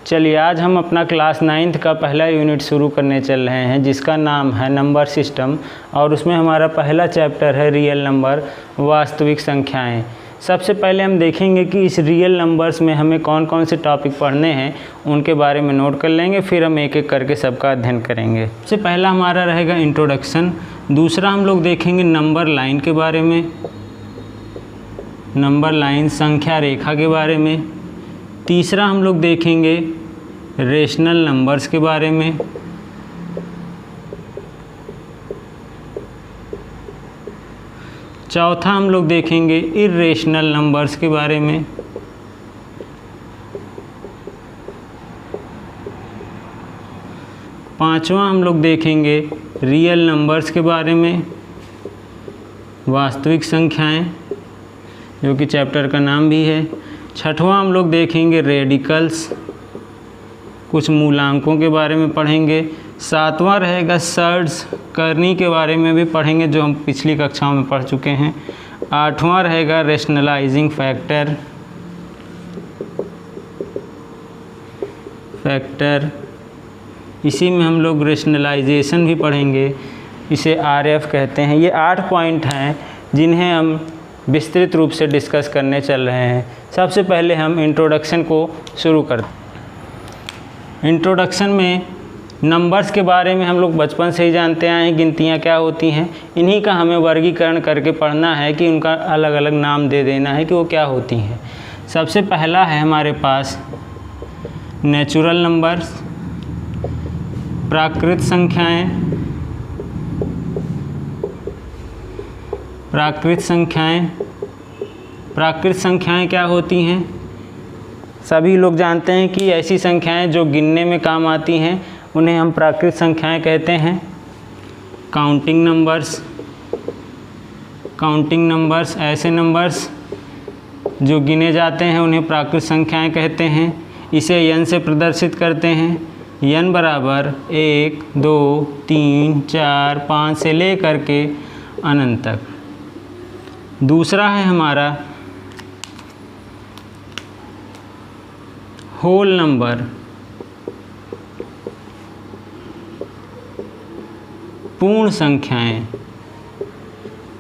चलिए आज हम अपना क्लास 9th का पहला यूनिट शुरू करने चल रहे हैं जिसका नाम है नंबर सिस्टम और उसमें हमारा पहला चैप्टर है रियल नंबर वास्तविक संख्याएं। सबसे पहले हम देखेंगे कि इस रियल नंबर्स में हमें कौन कौन से टॉपिक पढ़ने हैं उनके बारे में नोट कर लेंगे, फिर हम एक एक करके सबका अध्ययन करेंगे। सबसे पहला हमारा रहेगा इंट्रोडक्शन, दूसरा हम लोग देखेंगे नंबर लाइन के बारे में, नंबर लाइन संख्या रेखा के बारे में, तीसरा हम लोग देखेंगे रेशनल नंबर्स के बारे में, चौथा हम लोग देखेंगे इर्रेशनल नंबर्स के बारे में, पांचवा हम लोग देखेंगे रियल नंबर्स के बारे में, वास्तविक संख्याएं जो कि चैप्टर का नाम भी है, छठवां हम लोग देखेंगे रेडिकल्स, कुछ मूलांकों के बारे में पढ़ेंगे, सातवां रहेगा सर्ड्स करनी के बारे में भी पढ़ेंगे जो हम पिछली कक्षाओं में पढ़ चुके हैं, आठवां रहेगा रेशनलाइजिंग फैक्टर, इसी में हम लोग रेशनलाइजेशन भी पढ़ेंगे, इसे RF कहते हैं। ये 8 पॉइंट हैं जिन्हें हम विस्तृत रूप से डिस्कस करने चल रहे हैं। सबसे पहले हम इंट्रोडक्शन को शुरू करते हैं। इंट्रोडक्शन में नंबर्स के बारे में हम लोग बचपन से ही जानते आए हैं, गिनतियाँ क्या होती हैं, इन्हीं का हमें वर्गीकरण करके पढ़ना है कि उनका अलग अलग नाम दे देना है कि वो क्या होती हैं। सबसे पहला है हमारे पास नेचुरल नंबर्स, प्राकृत संख्याएं, प्राकृत संख्याएं क्या होती हैं? सभी लोग जानते हैं कि ऐसी संख्याएं जो गिनने में काम आती हैं उन्हें हम प्राकृत संख्याएं कहते हैं। काउंटिंग नंबर्स ऐसे नंबर्स जो गिने जाते हैं उन्हें प्राकृत संख्याएं कहते हैं। इसे n से प्रदर्शित करते हैं, n बराबर 1, 2, 3, 4, 5 से लेकर के अनंत तक। दूसरा है हमारा होल नंबर, पूर्ण संख्याएं।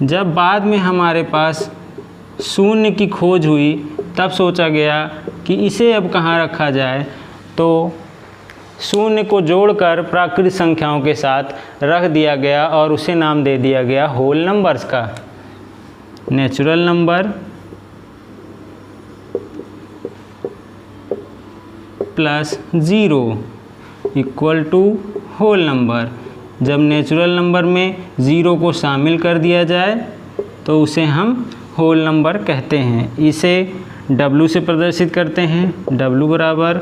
जब बाद में हमारे पास शून्य की खोज हुई तब सोचा गया कि इसे अब कहाँ रखा जाए, तो शून्य को जोड़कर प्राकृत संख्याओं के साथ रख दिया गया और उसे नाम दे दिया गया होल नंबर्स का। Natural number plus 0 equal to whole number. जब नेचुरल नंबर में 0 को शामिल कर दिया जाए तो उसे हम होल नंबर कहते हैं। इसे W से प्रदर्शित करते हैं, W बराबर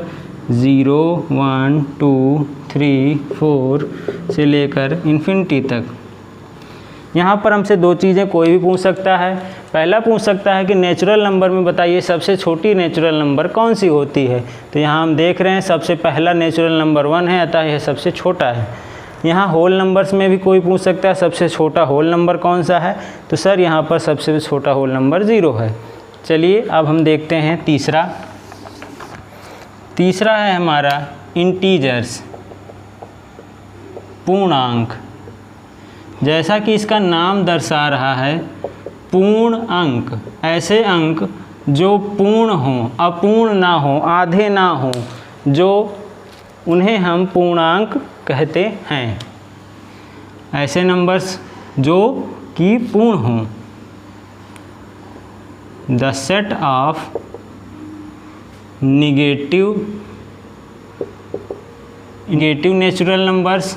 0, 1, 2, 3, 4 से लेकर इन्फिनिटी तक। यहाँ पर हमसे दो चीज़ें कोई भी पूछ सकता है। पहला पूछ सकता है कि नेचुरल नंबर में बताइए सबसे छोटी नेचुरल नंबर कौन सी होती है। तो यहाँ हम देख रहे हैं सबसे पहला नेचुरल नंबर 1 है, अतः यह सबसे छोटा है। यहाँ होल नंबर्स में भी कोई पूछ सकता है सबसे छोटा होल नंबर कौन सा है, तो सर यहाँ पर सबसे छोटा होल नंबर 0 है। चलिए अब हम देखते हैं तीसरा है हमारा इंटीजर्स, पूर्णांक। जैसा कि इसका नाम दर्शा रहा है, पूर्ण अंक, ऐसे अंक जो पूर्ण हों, अपूर्ण ना हो, आधे ना हो, जो उन्हें हम पूर्णांक कहते हैं। ऐसे नंबर्स जो कि पूर्ण हों। The set of negative natural numbers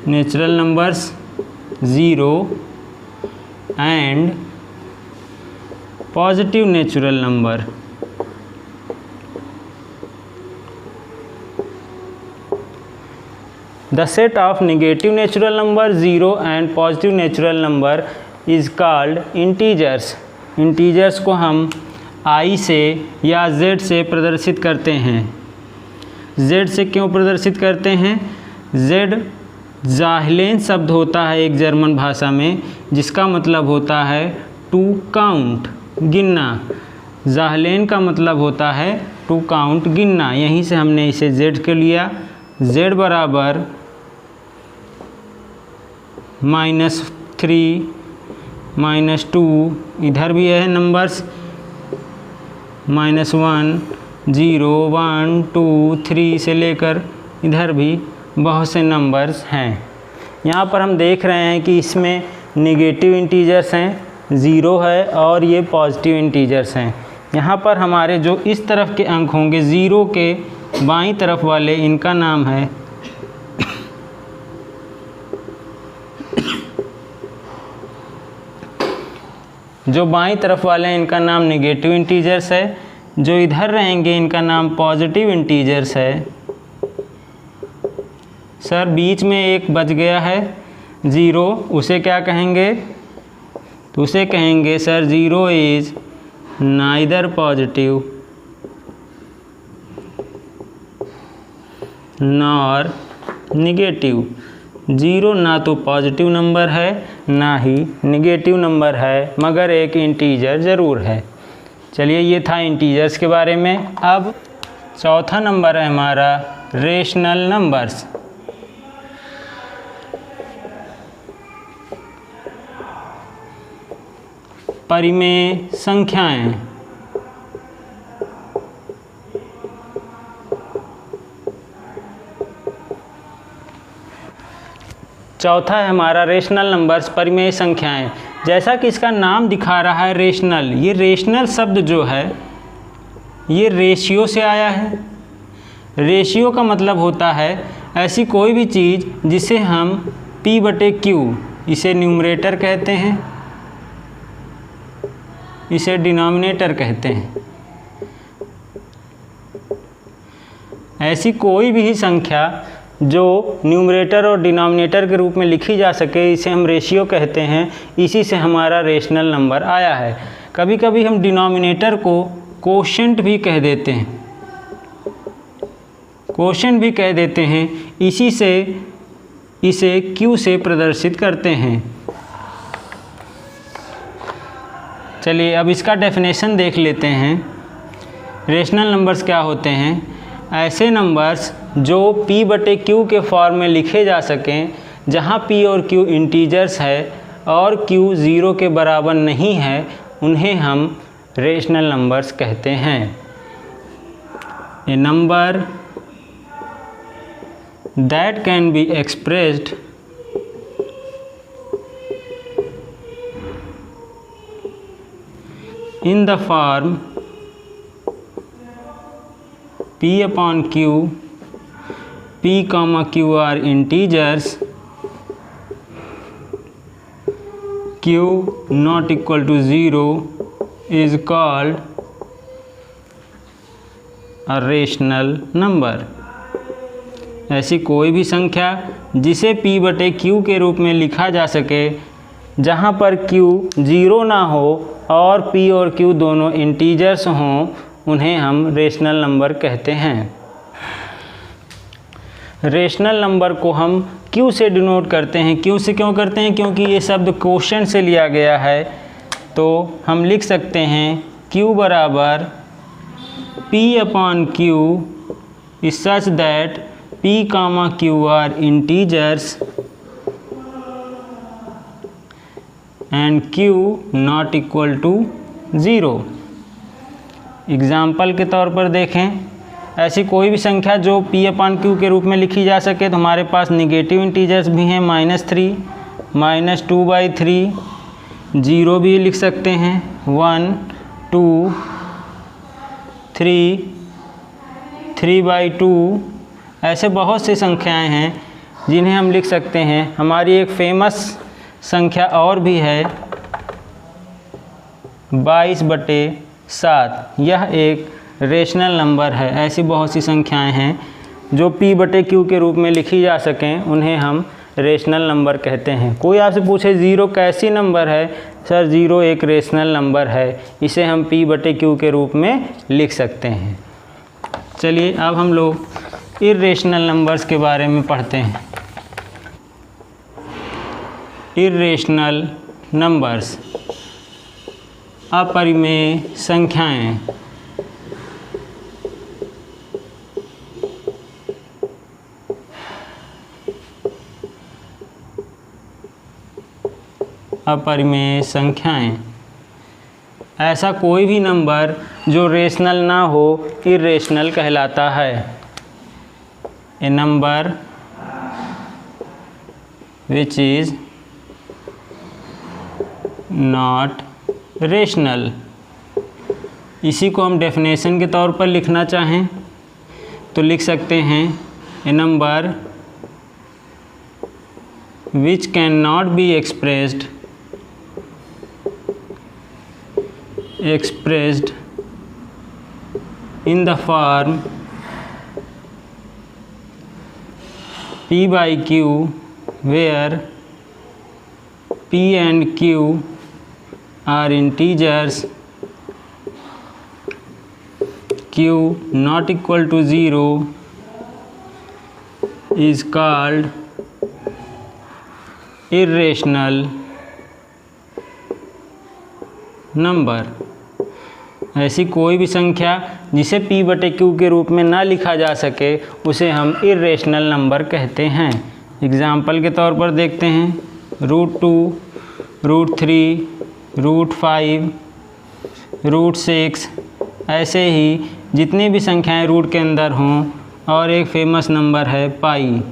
natural numbers 0 and positive natural number. The set of negative natural number 0 and positive natural number is called integers. Integers को हम I से या Z से प्रदर्शित करते हैं। Z से क्यों प्रदर्शित करते हैं? Z जाहिलेन शब्द होता है एक जर्मन भाषा में, जिसका मतलब होता है टू काउंट गिनना। ज़ाहलेन का मतलब होता है टू काउंट गिनना। यहीं से हमने इसे z के लिया। z बराबर -3 -2, इधर भी है नंबर्स -1 0 1 2 3 से लेकर इधर भी बहुत से नंबर्स हैं। यहाँ पर हम देख रहे हैं कि इसमें नेगेटिव इंटीजर्स हैं, 0 है, और ये पॉजिटिव इंटीजर्स हैं। यहाँ पर हमारे जो इस तरफ के अंक होंगे 0 के बाईं तरफ वाले, इनका नाम है जो बाईं तरफ वाले हैं इनका नाम नेगेटिव इंटीजर्स है। जो इधर रहेंगे इनका नाम पॉजिटिव इंटीजर्स है। सर बीच में एक बच गया है 0, उसे क्या कहेंगे? तो उसे कहेंगे sir 0 is neither positive nor negative. 0 ना तो पॉजिटिव नंबर है ना ही निगेटिव नंबर है, मगर एक इंटीजर ज़रूर है। चलिए ये था इंटीजर्स के बारे में। अब चौथा नंबर है हमारा रेशनल नंबर्स। परिमेय संख्याएं। चौथा है हमारा रेशनल नंबर्स, परिमेय संख्याएं। जैसा कि इसका नाम दिखा रहा है रेशनल, ये रेशनल शब्द जो है ये रेशियो से आया है। रेशियो का मतलब होता है ऐसी कोई भी चीज़ जिसे हम P/Q, इसे न्यूमरेटर कहते हैं, इसे डिनोमिनेटर कहते हैं। ऐसी कोई भी संख्या जो न्यूमरेटर और डिनोमिनेटर के रूप में लिखी जा सके, इसे हम रेशियो कहते हैं। इसी से हमारा रेशनल नंबर आया है। कभी कभी हम डिनोमिनेटर को कोशेंट भी कह देते हैं, कोशेंट भी कह देते हैं। इसी से इसे Q से प्रदर्शित करते हैं। चलिए अब इसका डेफिनेशन देख लेते हैं। रेशनल नंबर्स क्या होते हैं? ऐसे नंबर्स जो P/Q के फॉर्म में लिखे जा सकें, जहां P और Q इंटीजर्स है और Q 0 के बराबर नहीं है, उन्हें हम रेशनल नंबर्स कहते हैं। A number that can be expressed in the form P/Q, P, Q are integers, Q not equal to 0 is called a rational number। ऐसी कोई भी संख्या जिसे P/Q के रूप में लिखा जा सके, जहाँ पर Q 0 ना हो और P और Q दोनों इंटीजर्स हों, उन्हें हम रेशनल नंबर कहते हैं। रेशनल नंबर को हम Q से डिनोट करते हैं। Q से क्यों करते हैं? क्योंकि ये शब्द कोशेंट से लिया गया है। तो हम लिख सकते हैं Q बराबर P/Q is such that P, Q are integers and Q not equal to 0। Example के तौर पर देखें, ऐसी कोई भी संख्या जो P/Q के रूप में लिखी जा सके, तो हमारे पास निगेटिव इंटीजर्स भी हैं, -3, -2/3, 0 भी लिख सकते हैं, 1 2 3 3/2। ऐसे बहुत सी संख्याएं हैं जिन्हें हम लिख सकते हैं। हमारी एक फेमस संख्या और भी है 22/7। यह एक रेशनल नंबर है। ऐसी बहुत सी संख्याएं हैं जो P/Q के रूप में लिखी जा सकें, उन्हें हम रेशनल नंबर कहते हैं। कोई आपसे पूछे 0 कैसी नंबर है? सर 0 एक रेशनल नंबर है, इसे हम P/Q के रूप में लिख सकते हैं। चलिए अब हम लोग इर्रेशनल नंबर्स के बारे में पढ़ते हैं। इर्रेशनल नंबर्स अपरिमेय संख्याएं। अपरिमेय संख्याएं, ऐसा कोई भी नंबर जो रेशनल ना हो इर्रेशनल कहलाता है। A number which is not rational. इसी को हम डेफिनेशन के तौर पर लिखना चाहें तो लिख सकते हैं a number which can not be expressed in the form p by q, where p and q are integers, q not equal to 0 is called irrational number. ऐसी कोई भी संख्या जिसे p बटे q के रूप में ना लिखा जा सके उसे हम इर्रेशनल नंबर कहते हैं। एग्ज़ाम्पल के तौर पर देखते हैं √2, √3, √5, √6, ऐसे ही जितनी भी संख्याएं रूट के अंदर हों, और एक फेमस नंबर है पाई।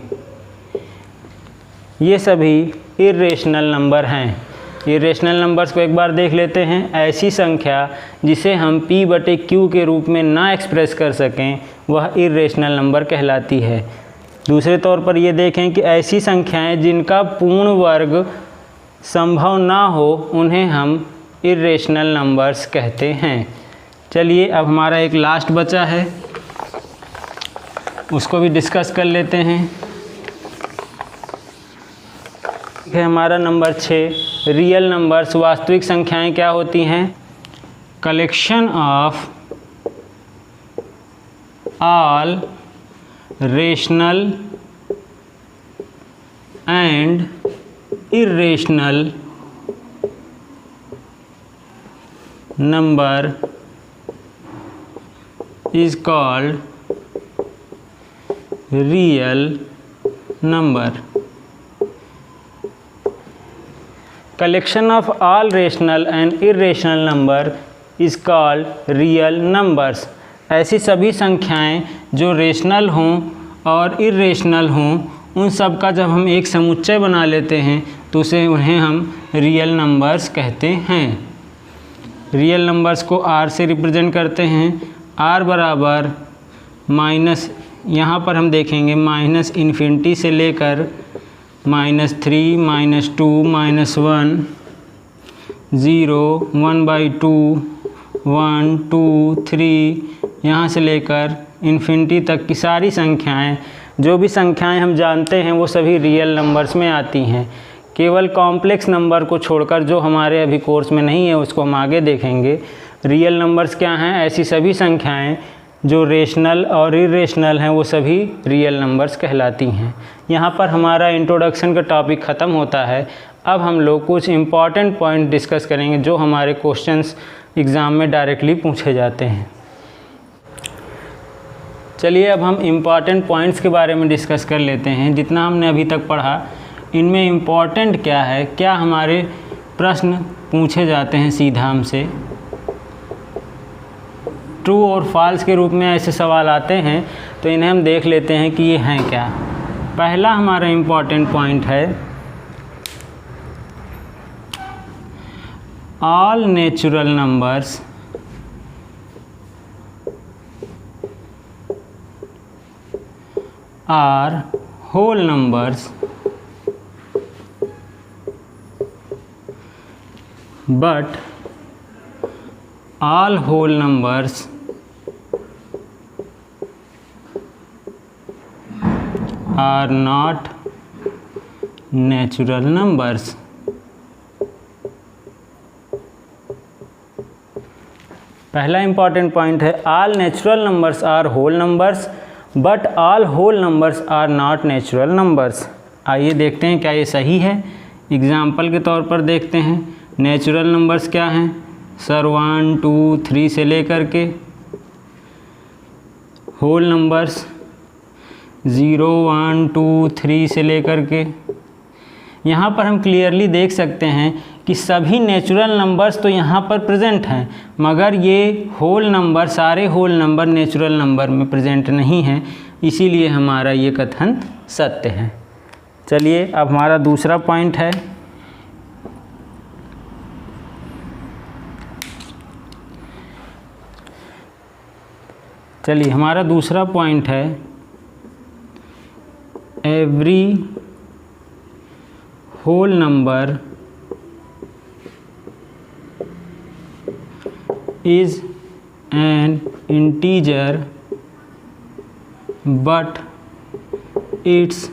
ये सभी इर्रेशनल नंबर हैं। इरेशनल नंबर्स को एक बार देख लेते हैं। ऐसी संख्या जिसे हम p बटे q के रूप में ना एक्सप्रेस कर सकें वह इरेशनल नंबर कहलाती है। दूसरे तौर पर ये देखें कि ऐसी संख्याएं जिनका पूर्ण वर्ग संभव ना हो उन्हें हम इरेशनल नंबर्स कहते हैं। चलिए अब हमारा एक लास्ट बचा है, उसको भी डिस्कस कर लेते हैं। है हमारा नंबर 6, रियल नंबर्स, वास्तविक संख्याएं क्या होती हैं? Collection of all rational and irrational number is called real number. Collection of all rational and irrational number is called real numbers। ऐसी सभी संख्याएं जो रेशनल हों और इर्रेशनल हों उन सब का जब हम एक समुच्चय बना लेते हैं तो उन्हें हम रियल नंबर्स कहते हैं। रियल नंबर्स को r से रिप्रेजेंट करते हैं। r बराबर माइनस, यहाँ पर हम देखेंगे माइनस इन्फिनिटी से लेकर -3, -2, -1, 0, 1/2, 1, 2, 3, यहाँ से लेकर इन्फिनिटी तक की सारी संख्याएं, जो भी संख्याएं हम जानते हैं वो सभी रियल नंबर्स में आती हैं। केवल कॉम्प्लेक्स नंबर को छोड़कर जो हमारे अभी कोर्स में नहीं है उसको हम आगे देखेंगे। रियल नंबर्स क्या हैं? ऐसी सभी संख्याएं जो रेशनल और इर्रेशनल हैं वो सभी रियल नंबर्स कहलाती हैं। यहाँ पर हमारा इंट्रोडक्शन का टॉपिक ख़त्म होता है। अब हम लोग कुछ इम्पॉर्टेंट पॉइंट डिस्कस करेंगे जो हमारे क्वेश्चंस एग्ज़ाम में डायरेक्टली पूछे जाते हैं। चलिए अब हम इम्पॉर्टेंट पॉइंट्स के बारे में डिस्कस कर लेते हैं। जितना हमने अभी तक पढ़ा इनमें इम्पॉर्टेंट क्या है, क्या हमारे प्रश्न पूछे जाते हैं सीधा हमसे। ट्रू और फॉल्स के रूप में ऐसे सवाल आते हैं तो इन्हें हम देख लेते हैं कि ये हैं क्या। पहला हमारा इम्पॉर्टेंट पॉइंट है all natural numbers are whole numbers but all whole numbers are not natural numbers। पहला इंपॉर्टेंट पॉइंट है all natural numbers are whole numbers but all whole numbers are not natural numbers। आइए देखते हैं क्या ये सही है। एग्जाम्पल के तौर पर देखते हैं। नेचुरल नंबर्स क्या हैं? सर 1 2 3 से लेकर के होल नंबर्स 0 1 2 3 से लेकर के, यहाँ पर हम क्लियरली देख सकते हैं कि सभी नेचुरल नंबर्स तो यहाँ पर प्रेजेंट हैं, मगर ये होल नंबर, सारे होल नंबर नेचुरल नंबर में प्रेजेंट नहीं हैं, इसीलिए हमारा ये कथन सत्य है। चलिए अब हमारा दूसरा पॉइंट है, चलिए हमारा दूसरा पॉइंट है every whole number is an integer but its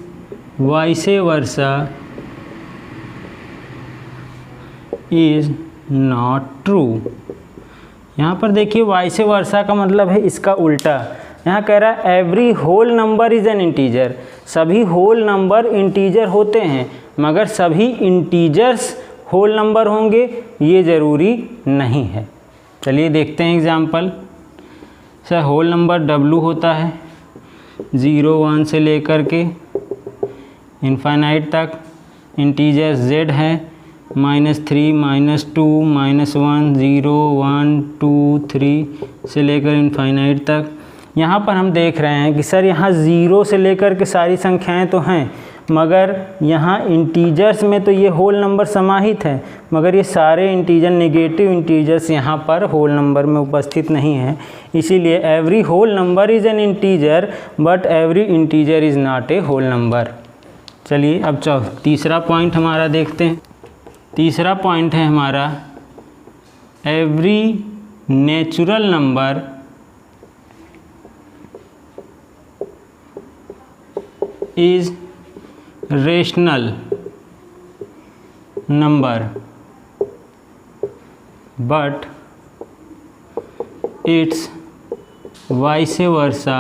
vice versa is not true। यहाँ पर देखिए वाइस वर्सा का मतलब है इसका उल्टा। यहाँ कह रहा है every whole number is an integer, सभी होल नंबर इंटीजर होते हैं, मगर सभी इंटीजर्स होल नंबर होंगे ये ज़रूरी नहीं है। चलिए देखते हैं example. Sir whole number W होता है 0 1 से लेकर के इनफाइनाइट तक, इंटीजर Z है -3 -2 -1 0 1 2 3 से लेकर इनफाइनाइट तक। यहाँ पर हम देख रहे हैं कि सर यहाँ 0 से लेकर के सारी संख्याएं तो हैं, मगर यहाँ इंटीजर्स में तो ये होल नंबर समाहित है, मगर ये सारे इंटीजर नेगेटिव इंटीजर्स यहाँ पर होल नंबर में उपस्थित नहीं है। इसीलिए every whole number is an integer but every integer is not a whole number. चलिए अब तीसरा पॉइंट हमारा देखते हैं। तीसरा पॉइंट है हमारा every natural number is rational number but its vice versa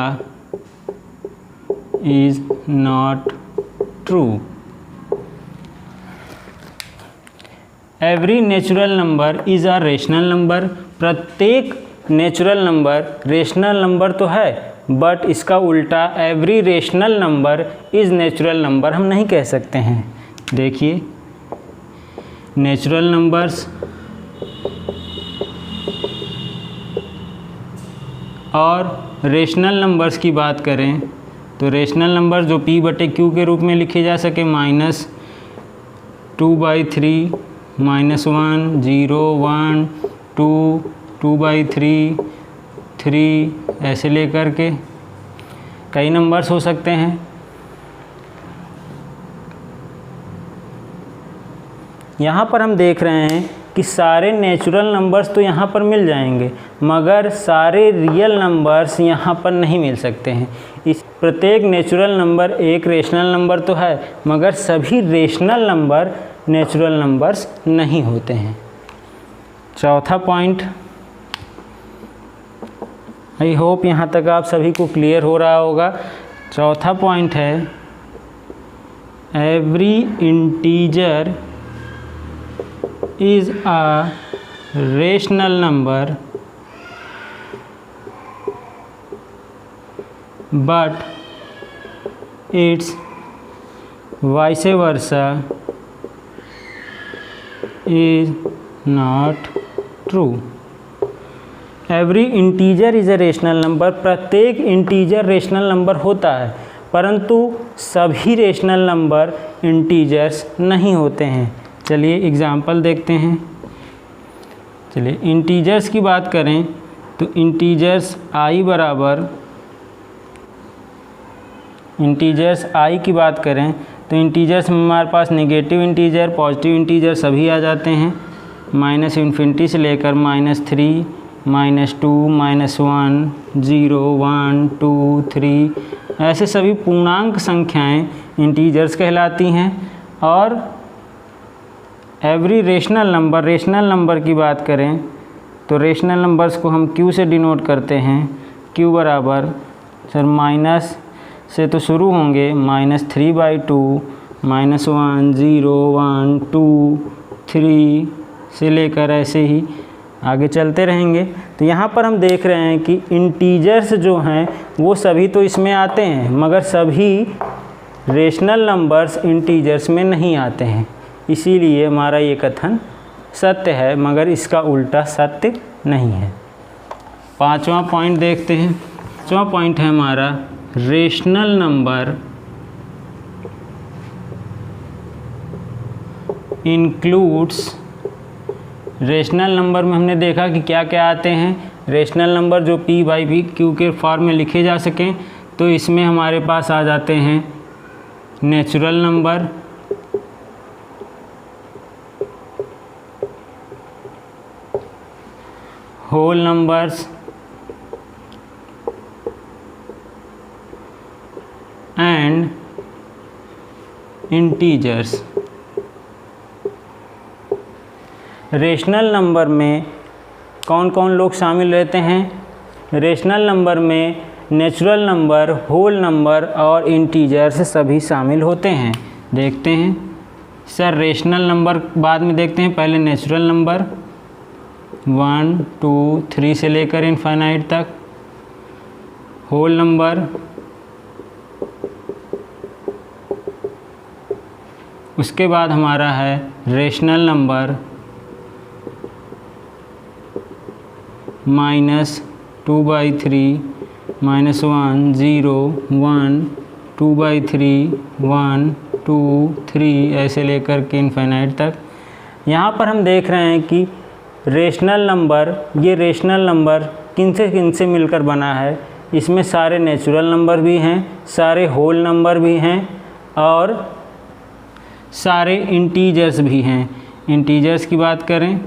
is not true। Every natural number is a rational number, प्रत्येक नेचुरल नंबर रेशनल नंबर तो है, बट इसका उल्टा every rational number is natural number हम नहीं कह सकते हैं। देखिए नेचुरल नंबर्स और रेशनल नंबर्स की बात करें तो रेशनल नंबर जो P/Q के रूप में लिखे जा सके -2/3 -1 0 1 2 2/3 3 ऐसे लेकर के कई नंबर्स हो सकते हैं। यहाँ पर हम देख रहे हैं कि सारे नेचुरल नंबर्स तो यहाँ पर मिल जाएंगे, मगर सारे रियल नंबर्स यहाँ पर नहीं मिल सकते हैं। इस प्रत्येक नेचुरल नंबर एक रेशनल नंबर तो है, मगर सभी रेशनल नंबर नेचुरल नंबर्स नहीं होते हैं। चौथा पॉइंट, आई होप यहाँ तक आप सभी को क्लियर हो रहा होगा। चौथा पॉइंट है every integer is a rational number but its vice versa is not true। Every integer is a rational number, प्रत्येक इंटीजर रेशनल नंबर होता है, परंतु सभी रेशनल नंबर इंटीजर्स नहीं होते हैं। चलिए एग्ज़ाम्पल देखते हैं। चलिए इंटीजर्स की बात करें तो इंटीजर्स की बात करें तो इंटीजर्स में हमारे पास नेगेटिव इंटीजर पॉजिटिव इंटीजर सभी आ जाते हैं, -∞ से लेकर -3 -2 -1 0 1 2 3 ऐसे सभी पूर्णांक संख्याएं इंटीजर्स कहलाती हैं। और एवरी रेशनल नंबर की बात करें तो रेशनल नंबर्स को हम Q से डिनोट करते हैं। Q बराबर सर माइनस से तो शुरू होंगे -3/2 -1 0 1 2 3 से लेकर ऐसे ही आगे चलते रहेंगे। तो यहाँ पर हम देख रहे हैं कि इंटीजर्स जो हैं वो सभी तो इसमें आते हैं, मगर सभी रेशनल नंबर्स इंटीजर्स में नहीं आते हैं। इसीलिए हमारा ये कथन सत्य है, मगर इसका उल्टा सत्य नहीं है। पांचवा पॉइंट देखते हैं। पांचवा पॉइंट है हमारा rational number includes. Rational number में हमने देखा कि क्या क्या आते हैं। रेशनल नंबर जो P/Q के फॉर्म में लिखे जा सकें, तो इसमें हमारे पास आ जाते हैं natural number, whole numbers and integers. Rational number में कौन कौन लोग शामिल रहते हैं? रेशनल नंबर में नेचुरल नंबर, होल नंबर और इंटीजर्स सभी शामिल होते हैं। देखते हैं सर, रेशनल नंबर बाद में देखते हैं, पहले नेचुरल नंबर 1 2 3 से लेकर इनफाइनाइट तक, होल नंबर, उसके बाद हमारा है रेशनल नंबर -2/3, -1 0 1 2/3 1 2 3 ऐसे लेकर के इनफाइनाइट तक। यहाँ पर हम देख रहे हैं कि रेशनल नंबर, ये रेशनल नंबर किन से मिलकर बना है। इसमें सारे नेचुरल नंबर भी हैं, सारे होल नंबर भी हैं और सारे इंटीजर्स भी हैं। इंटीजर्स की बात करें,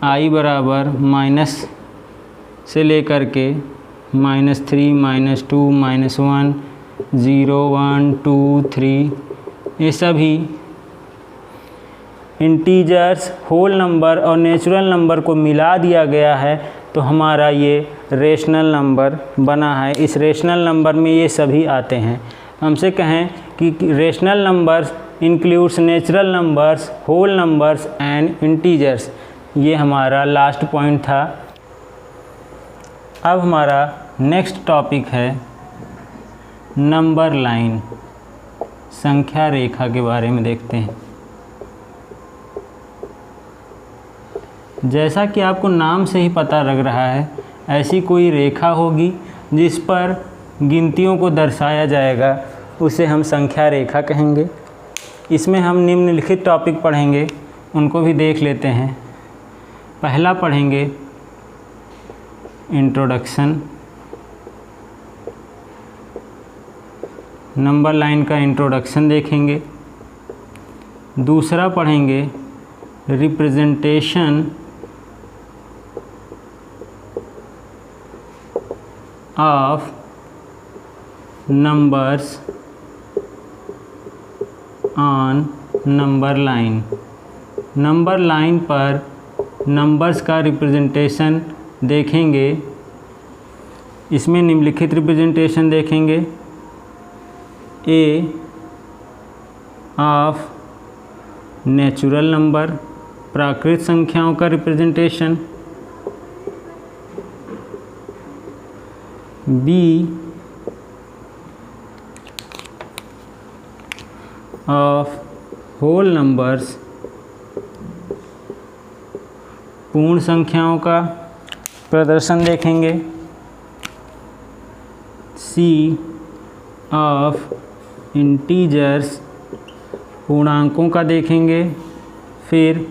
i बराबर माइनस से लेकर के -3 -2 -1 0 1 2 3 ये सभी इंटीजर्स, होल नंबर और नेचुरल नंबर को मिला दिया गया है, तो हमारा ये रेशनल नंबर बना है। इस रेशनल नंबर में ये सभी आते हैं। हमसे कहें कि rational numbers includes natural numbers, whole numbers and integers. ये हमारा लास्ट पॉइंट था। अब हमारा नेक्स्ट टॉपिक है नंबर लाइन, संख्या रेखा के बारे में देखते हैं। जैसा कि आपको नाम से ही पता लग रहा है, ऐसी कोई रेखा होगी जिस पर गिनतियों को दर्शाया जाएगा, उसे हम संख्या रेखा कहेंगे। इसमें हम निम्नलिखित टॉपिक पढ़ेंगे, उनको भी देख लेते हैं। पहला पढ़ेंगे इंट्रोडक्शन, नंबर लाइन का इंट्रोडक्शन देखेंगे। दूसरा पढ़ेंगे representation of numbers on number line. Number line पर नंबर्स का रिप्रेजेंटेशन देखेंगे। इसमें निम्नलिखित रिप्रेजेंटेशन देखेंगे। ए ऑफ नेचुरल नंबर, प्राकृत संख्याओं का representation. B of whole numbers, पूर्ण संख्याओं का प्रदर्शन देखेंगे। सी ऑफ इंटीजर्स, पूर्णांकों का देखेंगे। फिर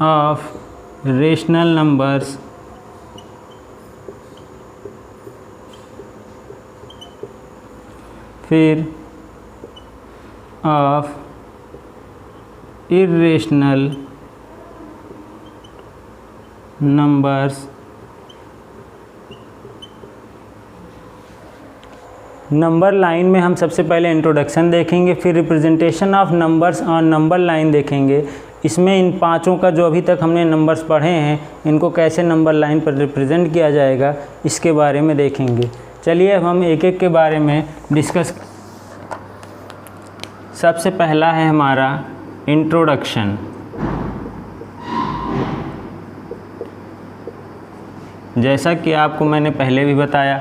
ऑफ रेशनल नंबर्स, फिर of irrational numbers. Number line में हम सबसे पहले इंट्रोडक्शन देखेंगे, फिर representation of numbers on number line देखेंगे। इसमें इन पांचों का जो अभी तक हमने नंबर्स पढ़े हैं, इनको कैसे नंबर लाइन पर रिप्रेजेंट किया जाएगा, इसके बारे में देखेंगे। चलिए अब हम एक एक के बारे में डिस्कस। सबसे पहला है हमारा इंट्रोडक्शन। जैसा कि आपको मैंने पहले भी बताया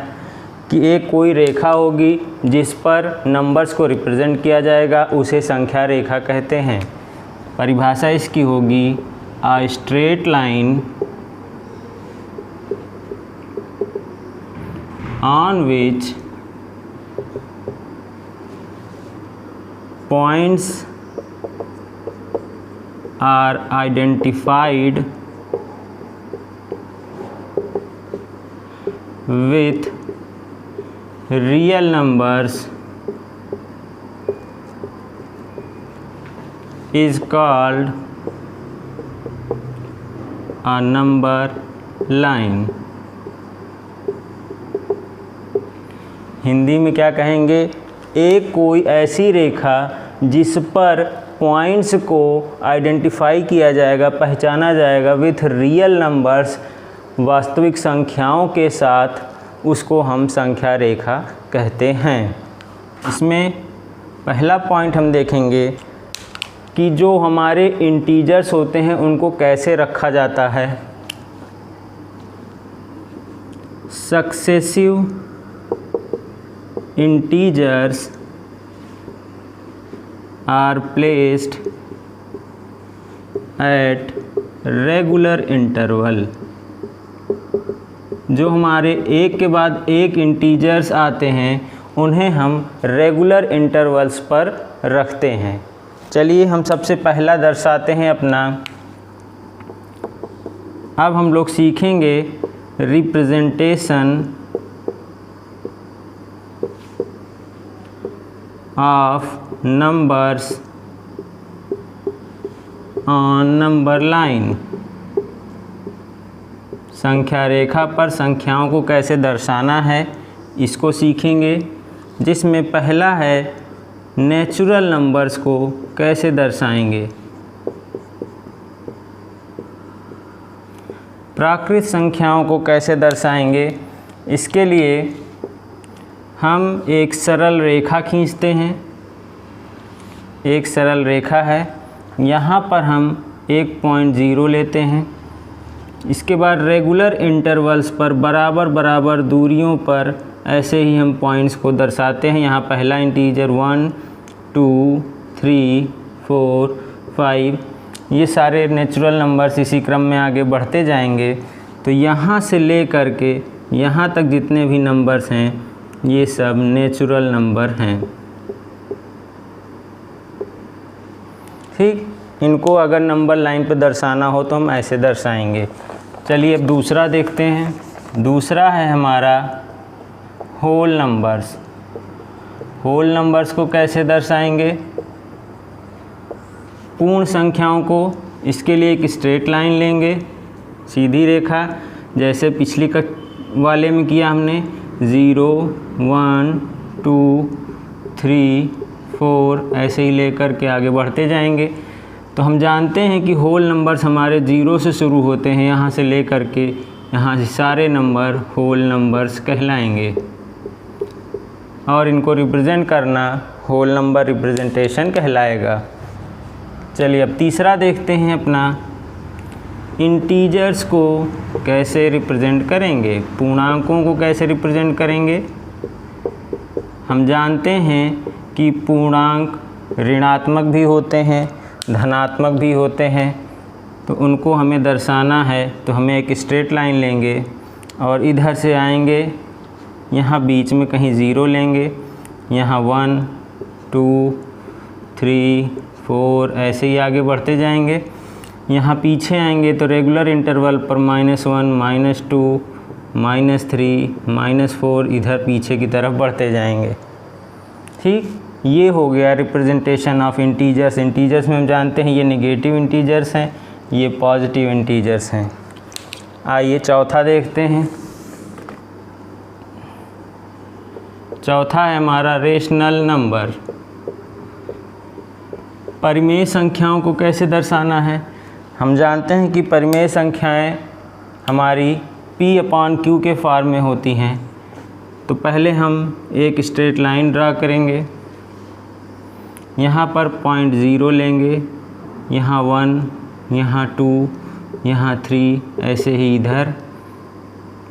कि एक कोई रेखा होगी जिस पर नंबर्स को रिप्रेजेंट किया जाएगा, उसे संख्या रेखा कहते हैं। परिभाषा इसकी होगी a straight line on which points are identified with real numbers is called a number line। Hindi में क्या कहेंगे? एक कोई ऐसी रेखा जिस पर पॉइंट्स को आइडेंटिफाई किया जाएगा, पहचाना जाएगा विथ रियल नंबर्स, वास्तविक संख्याओं के साथ, उसको हम संख्या रेखा कहते हैं। इसमें पहला पॉइंट हम देखेंगे कि जो हमारे इंटीजर्स होते हैं उनको कैसे रखा जाता है। Successive integers are placed at regular interval। जो हमारे एक के बाद एक इंटीजर्स आते हैं उन्हें हम रेगुलर इंटरवल्स पर रखते हैं। चलिए हम सबसे पहला दर्शाते हैं अपना। अब हम लोग सीखेंगे representation of numbers on number line. संख्या रेखा पर संख्याओं को कैसे दर्शाना है इसको सीखेंगे, जिसमें पहला है नेचुरल नंबर्स को कैसे दर्शाएंगे। प्राकृत संख्याओं को कैसे दर्शाएंगे, इसके लिए हम एक सरल रेखा खींचते हैं। एक सरल रेखा है, यहाँ पर हम 1.0 लेते हैं। इसके बाद रेगुलर इंटरवल्स पर बराबर बराबर दूरियों पर ऐसे ही हम पॉइंट्स को दर्शाते हैं। यहाँ पहला इंटीजर 1 2 3 4 5, ये सारे नेचुरल नंबर्स इसी क्रम में आगे बढ़ते जाएंगे। तो यहाँ से ले कर के यहाँ तक जितने भी नंबर्स हैं ये सब नेचुरल नंबर हैं। ठीक, इनको अगर नंबर लाइन पे दर्शाना हो तो हम ऐसे दर्शाएंगे। चलिए अब दूसरा देखते हैं। दूसरा है हमारा होल नंबर्स। होल नंबर्स को कैसे दर्शाएंगे? पूर्ण संख्याओं को। इसके लिए एक स्ट्रेट लाइन लेंगे, सीधी रेखा, जैसे पिछली वाले में किया हमने। 0 1 2 3 4 ऐसे ही लेकर के आगे बढ़ते जाएंगे। तो हम जानते हैं कि होल नंबर्स हमारे 0 से शुरू होते हैं, यहाँ से ले कर के यहाँ से सारे नंबर होल नंबर्स कहलाएंगे। और इनको रिप्रेजेंट करना होल नंबर रिप्रेजेंटेशन कहलाएगा। चलिए अब तीसरा देखते हैं अपना, इंटीजर्स को कैसे रिप्रेजेंट करेंगे, पूर्णांकों को कैसे रिप्रेजेंट करेंगे। हम जानते हैं कि पूर्णांक ऋणात्मक भी होते हैं, धनात्मक भी होते हैं। तो उनको हमें दर्शाना है तो हमें एक स्ट्रेट लाइन लेंगे और इधर से आएंगे, यहाँ बीच में कहीं 0 लेंगे, यहाँ 1 2 3 4 ऐसे ही आगे बढ़ते जाएंगे। यहाँ पीछे आएंगे तो रेगुलर इंटरवल पर -1 -2 -3 -4 इधर पीछे की तरफ बढ़ते जाएंगे। ठीक, ये हो गया रिप्रेजेंटेशन ऑफ इंटीजर्स। इंटीजर्स में हम जानते हैं ये नेगेटिव इंटीजर्स हैं, ये पॉजिटिव इंटीजर्स हैं। आइए चौथा देखते हैं। चौथा है हमारा रेशनल नंबर। परिमेय संख्याओं को कैसे दर्शाना है? हम जानते हैं कि परिमेय संख्याएं हमारी P/Q के फॉर्म में होती हैं। तो पहले हम एक स्ट्रेट लाइन ड्रा करेंगे, यहाँ पर 0.0 लेंगे, यहाँ 1 यहाँ 2 यहाँ 3 ऐसे ही इधर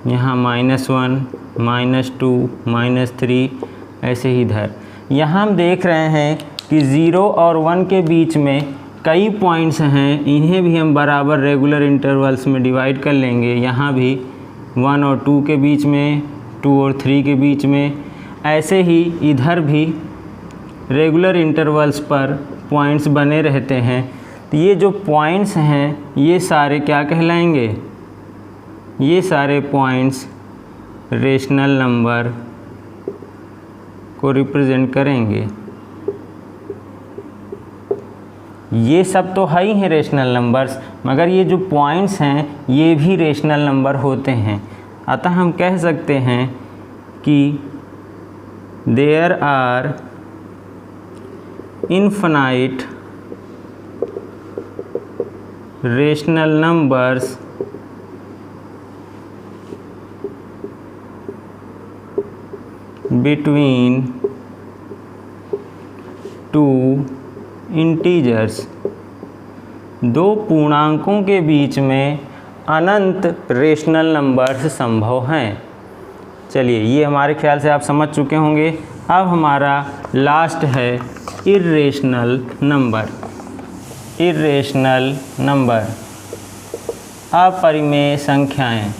यहाँ -1, -2, -3, ऐसे ही इधर। यहाँ हम देख रहे हैं कि 0 और 1 के बीच में कई पॉइंट्स हैं, इन्हें भी हम बराबर रेगुलर इंटरवल्स में डिवाइड कर लेंगे। यहाँ भी 1 और 2 के बीच में, 2 और 3 के बीच में, ऐसे ही इधर भी रेगुलर इंटरवल्स पर पॉइंट्स बने रहते हैं। तो ये जो पॉइंट्स हैं ये सारे क्या कहलाएंगे? ये सारे पॉइंट्स रेशनल नंबर को रिप्रेजेंट करेंगे। ये सब तो है ही हैं रेशनल नंबर्स, मगर ये जो पॉइंट्स हैं ये भी रेशनल नंबर होते हैं। अतः हम कह सकते हैं कि there are infinite rational numbers between two integers. दो पूर्णांकों के बीच में अनंत रेशनल नंबर्स संभव हैं। चलिए, ये हमारे ख्याल से आप समझ चुके होंगे। अब हमारा लास्ट है इर्रेशनल नंबर। इर्रेशनल नंबर, अपरिमेय संख्याएं।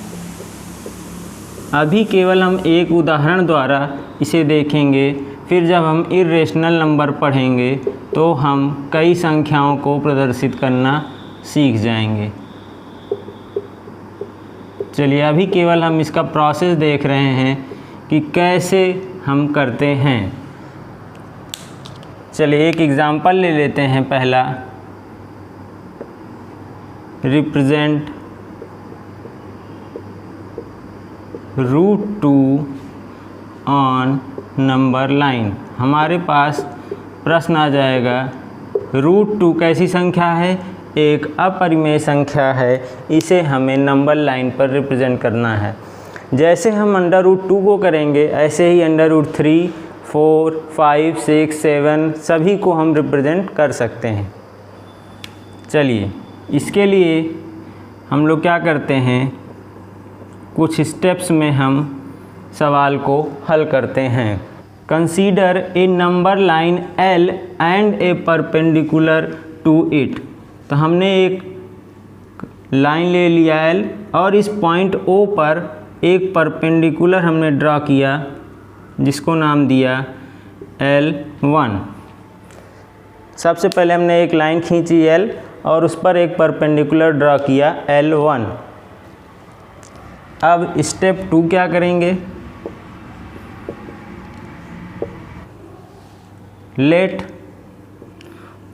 अभी केवल हम एक उदाहरण द्वारा इसे देखेंगे, फिर जब हम इर्रेशनल नंबर पढ़ेंगे तो हम कई संख्याओं को प्रदर्शित करना सीख जाएंगे। चलिए, अभी केवल हम इसका प्रोसेस देख रहे हैं कि कैसे हम करते हैं। चलिए, एक एग्ज़ाम्पल ले लेते हैं। पहला, रिप्रेजेंट √2 ऑन नंबर लाइन। हमारे पास प्रश्न आ जाएगा, √2 कैसी संख्या है? एक अपरिमेय संख्या है, इसे हमें नंबर लाइन पर रिप्रेजेंट करना है। जैसे हम √2 को करेंगे ऐसे ही √3, 4, 5, 6, 7 सभी को हम रिप्रेजेंट कर सकते हैं। चलिए, इसके लिए हम लोग क्या करते हैं, कुछ स्टेप्स में हम सवाल को हल करते हैं। Consider a number line L and a perpendicular to it. तो हमने एक लाइन ले लिया L और इस पॉइंट O पर एक परपेंडिकुलर हमने ड्रा किया जिसको नाम दिया L1। सबसे पहले हमने एक लाइन खींची L और उस पर एक परपेंडिकुलर ड्रा किया L1। अब स्टेप 2 क्या करेंगे, let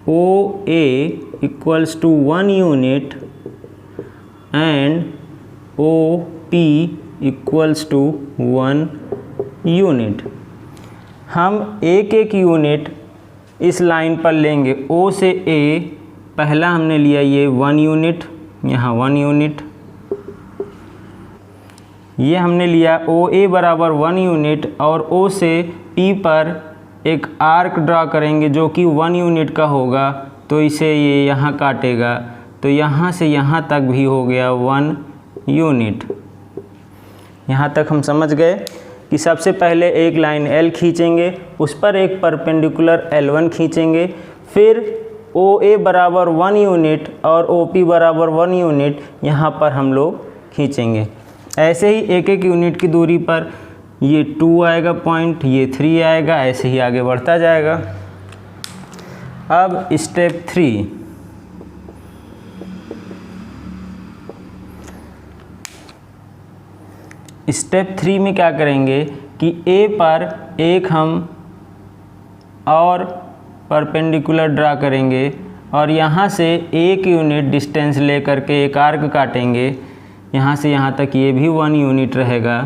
OA equals to 1 unit and OP equals to 1 unit. हम एक एक यूनिट इस लाइन पर लेंगे। O से A पहला हमने लिया ये 1 यूनिट, यहाँ 1 यूनिट। ये हमने लिया OA बराबर 1 यूनिट और O से P पर एक आर्क ड्रा करेंगे जो कि 1 यूनिट का होगा, तो इसे ये यहाँ काटेगा, तो यहाँ से यहाँ तक भी हो गया 1 यूनिट। यहाँ तक हम समझ गए कि सबसे पहले एक लाइन L खींचेंगे, उस पर एक परपेंडिकुलर L1 खींचेंगे, फिर OA बराबर 1 यूनिट और OP बराबर 1 यूनिट यहाँ पर हम लोग खींचेंगे। ऐसे ही एक एक यूनिट की दूरी पर ये 2 आएगा पॉइंट, ये 3 आएगा, ऐसे ही आगे बढ़ता जाएगा। अब स्टेप 3, स्टेप 3 में क्या करेंगे कि A पर एक हम और परपेंडिकुलर ड्रा करेंगे और यहाँ से 1 यूनिट डिस्टेंस लेकर के एक आर्क काटेंगे, यहाँ से यहाँ तक ये भी 1 यूनिट रहेगा।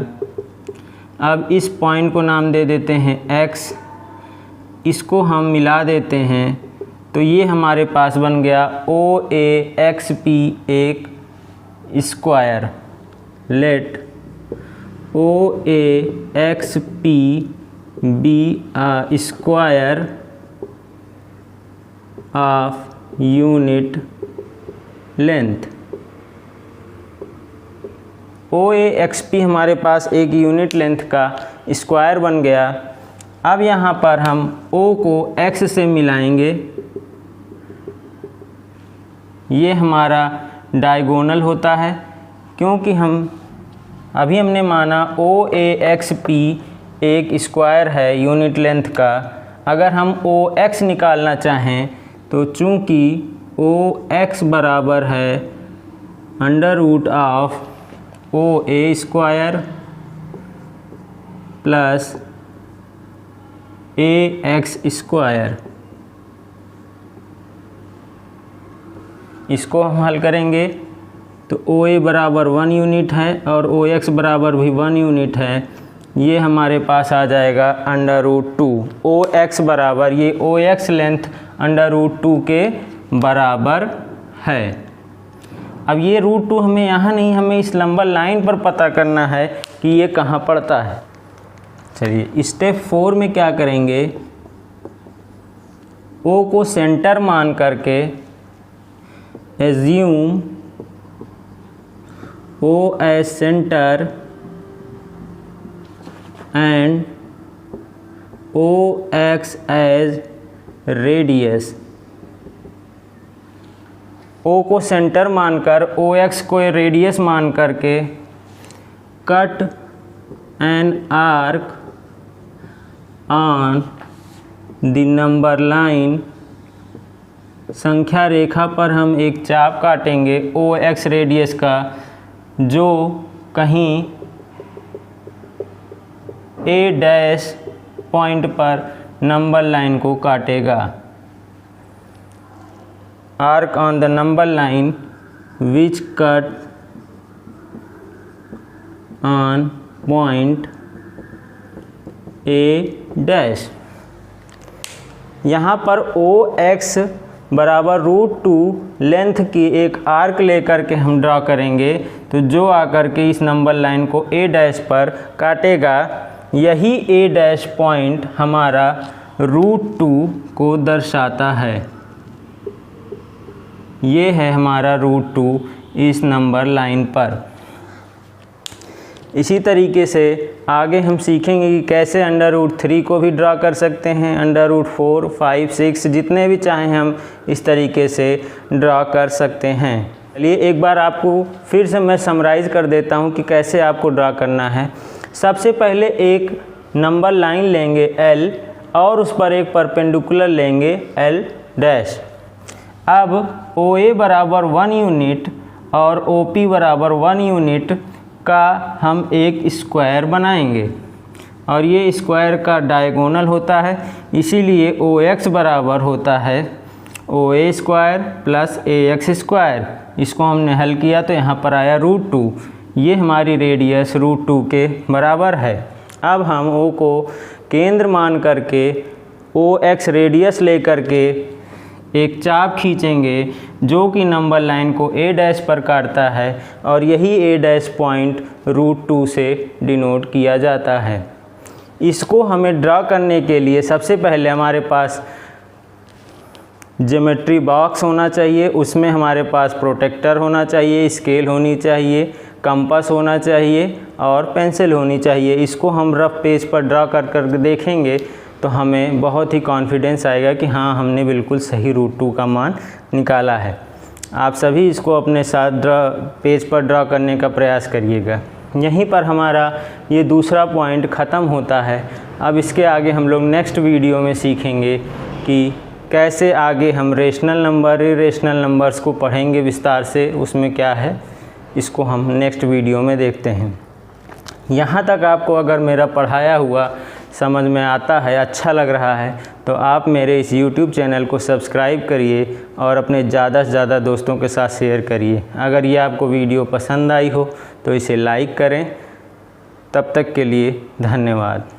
अब इस पॉइंट को नाम दे देते हैं X, इसको हम मिला देते हैं, तो ये हमारे पास बन गया OAXP एक square. Let OAXP be a square of unit length. OAXP हमारे पास एक यूनिट लेंथ का स्क्वायर बन गया। अब यहाँ पर हम O को X से मिलाएंगे, ये हमारा डायगोनल होता है, क्योंकि हमने माना OAXP एक स्क्वायर है यूनिट लेंथ का। अगर हम OX निकालना चाहें तो चूँकि OX बराबर है under root of OA square plus AX square, इसको हम हल करेंगे तो OA बराबर 1 यूनिट है और OX बराबर भी 1 यूनिट है। ये हमारे पास आ जाएगा अंडर रूट 2। OX बराबर ये OX लेंथ अंडर रूट 2 के बराबर है। अब ये रूट 2 हमें यहाँ नहीं, हमें इस लंबा लाइन पर पता करना है कि ये कहाँ पड़ता है। चलिए स्टेप 4 में क्या करेंगे, O को सेंटर मान करके assume O as centre and OX as radius. O को सेंटर मानकर OX को रेडियस मान करके cut an arc on the number line, संख्या रेखा पर हम एक चाप काटेंगे OX रेडियस का, जो कहीं A डैश पॉइंट पर नंबर लाइन को काटेगा। Arc on the number line which cut on point A dash. यहाँ पर OX बराबर रूट 2 लेंथ की एक आर्क लेकर के हम ड्रा करेंगे, तो जो आकर के इस नंबर लाइन को A डैश पर काटेगा, यही A डैश पॉइंट हमारा रूट 2 को दर्शाता है। ये है हमारा रूट 2 इस नंबर लाइन पर। इसी तरीके से आगे हम सीखेंगे कि कैसे अंडर रूट 3 को भी ड्रा कर सकते हैं, अंडर रूट 4, 5, 6 जितने भी चाहें हम इस तरीके से ड्रा कर सकते हैं। चलिए एक बार आपको फिर से मैं समराइज़ कर देता हूं कि कैसे आपको ड्रा करना है। सबसे पहले एक नंबर लाइन लेंगे L और उस पर एक परपेंडिकुलर लेंगे L डैश। अब OA बराबर 1 यूनिट और OP बराबर 1 यूनिट का हम एक स्क्वायर बनाएंगे, और ये स्क्वायर का डायगोनल होता है, इसीलिए OX बराबर होता है OA square plus AX square. इसको हमने हल किया तो यहाँ पर आया रूट 2। ये हमारी रेडियस रूट 2 के बराबर है। अब हम O को केंद्र मान करके OX रेडियस लेकर के एक चाप खींचेंगे जो कि नंबर लाइन को A डैश पर काटता है, और यही A डैश पॉइंट रूट 2 से डिनोट किया जाता है। इसको हमें ड्रा करने के लिए सबसे पहले हमारे पास ज्योमेट्री बॉक्स होना चाहिए, उसमें हमारे पास प्रोटेक्टर होना चाहिए, स्केल होनी चाहिए, कंपास होना चाहिए और पेंसिल होनी चाहिए। इसको हम रफ पेज पर ड्रा कर देखेंगे तो हमें बहुत ही कॉन्फिडेंस आएगा कि हाँ हमने बिल्कुल सही रूट 2 का मान निकाला है। आप सभी इसको अपने साथ पेज पर ड्रा करने का प्रयास करिएगा। यहीं पर हमारा ये दूसरा पॉइंट ख़त्म होता है। अब इसके आगे हम लोग नेक्स्ट वीडियो में सीखेंगे कि कैसे आगे हम रेशनल नंबर, इरेशनल नंबर्स को पढ़ेंगे विस्तार से, उसमें क्या है इसको हम नेक्स्ट वीडियो में देखते हैं। यहाँ तक आपको अगर मेरा पढ़ाया हुआ समझ में आता है, अच्छा लग रहा है, तो आप मेरे इस YouTube चैनल को सब्सक्राइब करिए और अपने ज़्यादा से ज़्यादा दोस्तों के साथ शेयर करिए। अगर ये आपको वीडियो पसंद आई हो तो इसे लाइक करें। तब तक के लिए धन्यवाद।